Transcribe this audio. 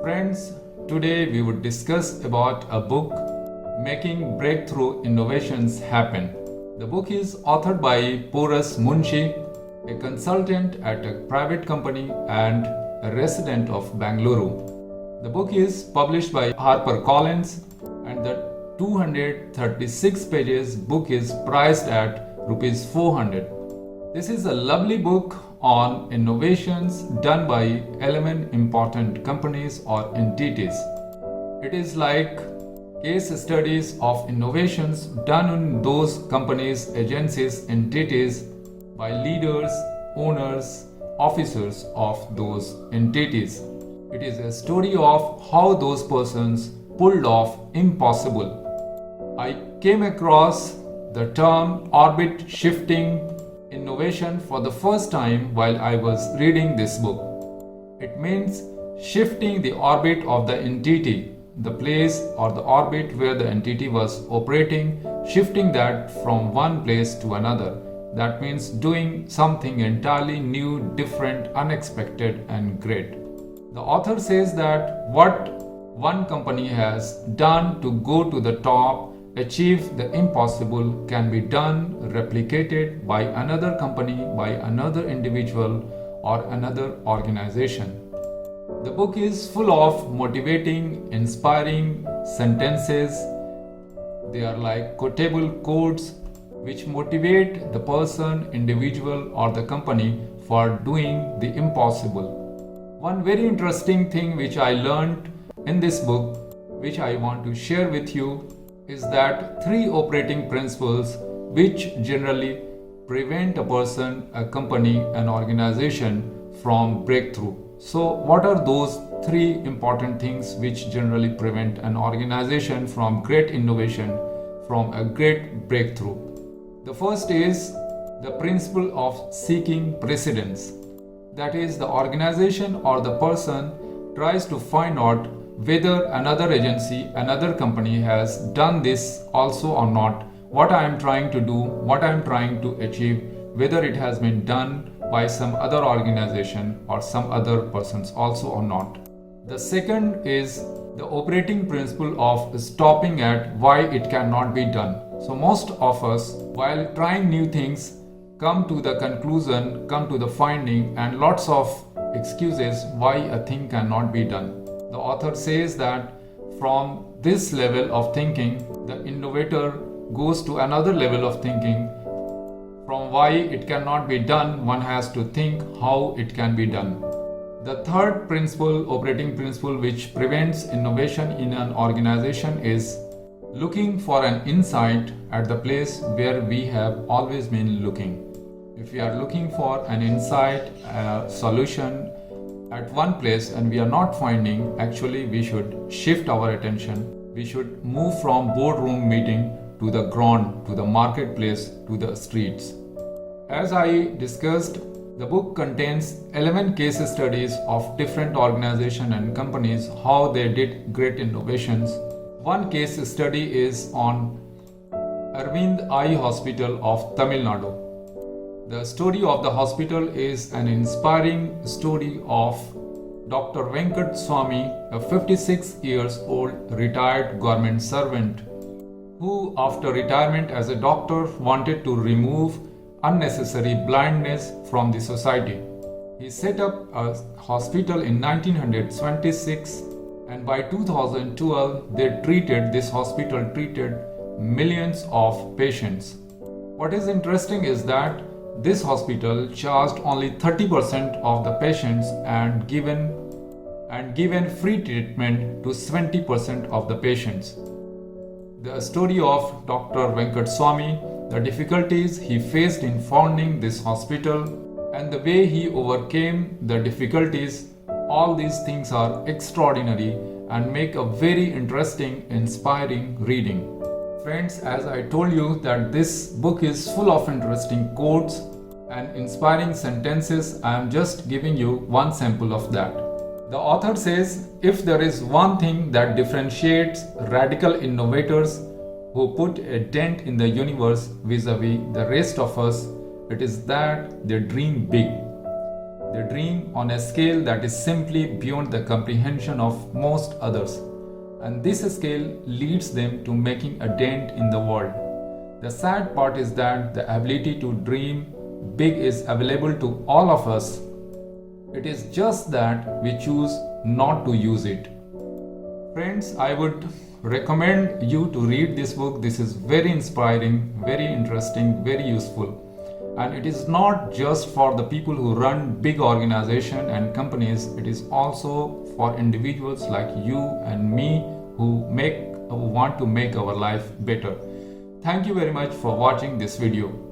Friends, today we would discuss about a book, Making Breakthrough Innovations Happen. The book is authored by Porus Munshi, a consultant at a private company and a resident of Bangalore. The book is published by HarperCollins and the 236 pages book is priced at Rs 400. This is a lovely book on innovations done by 11 important companies or entities. It is like case studies of innovations done in those companies, agencies, entities by leaders, owners, officers of those entities. It is a story of how those persons pulled off impossible. I came across the term orbit shifting innovation for the first time while I was reading this book. It means shifting the orbit of the entity, the place or the orbit where the entity was operating, shifting that from one place to another. That means doing something entirely new, different, unexpected, and great. The author says that what one company has done to go to the top, achieve the impossible, can be done, replicated by another company, by another individual, or another organization. The book is full of motivating, inspiring sentences. They are like quotable quotes which motivate the person, individual, or the company for doing the impossible. One very interesting thing which I learned in this book, which I want to share with you, is that 3 operating principles which generally prevent a person, a company, an organization from breakthrough. So what are those 3 important things which generally prevent an organization from great innovation, from a great breakthrough? The first is the principle of seeking precedence. That is, the organization or the person tries to find out whether another agency, another company has done this also or not, what I am trying to do, what I am trying to achieve, whether it has been done by some other organization or some other persons also or not. The second is the operating principle of stopping at why it cannot be done. So most of us, while trying new things, come to the conclusion, come to the finding and lots of excuses why a thing cannot be done. The author says that from this level of thinking, the innovator goes to another level of thinking. From why it cannot be done, one has to think how it can be done. The third principle, operating principle, which prevents innovation in an organization is looking for an insight at the place where we have always been looking. If we are looking for an insight, a solution at one place and we are not finding, actually we should shift our attention. We should move from boardroom meeting to the ground, to the marketplace, to the streets. As I discussed, the book contains 11 case studies of different organizations and companies, how they did great innovations. One case study is on Arvind Eye Hospital of Tamil Nadu. The story of the hospital is an inspiring story of Dr. Venkat Swami, a 56 years old retired government servant who after retirement as a doctor wanted to remove unnecessary blindness from the society. He set up a hospital in 1926 and by 2012 this hospital treated millions of patients. What is interesting is that this hospital charged only 30% of the patients and given free treatment to 70% of the patients. The story of Dr. Venkat Swami, the difficulties he faced in founding this hospital and the way he overcame the difficulties, all these things are extraordinary and make a very interesting, inspiring reading. Friends, as I told you that this book is full of interesting quotes and inspiring sentences, I am just giving you one sample of that. The author says, if there is one thing that differentiates radical innovators who put a dent in the universe vis-a-vis the rest of us, it is that they dream big. They dream on a scale that is simply beyond the comprehension of most others, and this scale leads them to making a dent in the world. The sad part is that the ability to dream big is available to all of us. It is just that we choose not to use it. Friends, I would recommend you to read this book. This is very inspiring, very interesting, very useful. And it is not just for the people who run big organizations and companies, it is also for individuals like you and me who want to make our life better. Thank you very much for watching this video.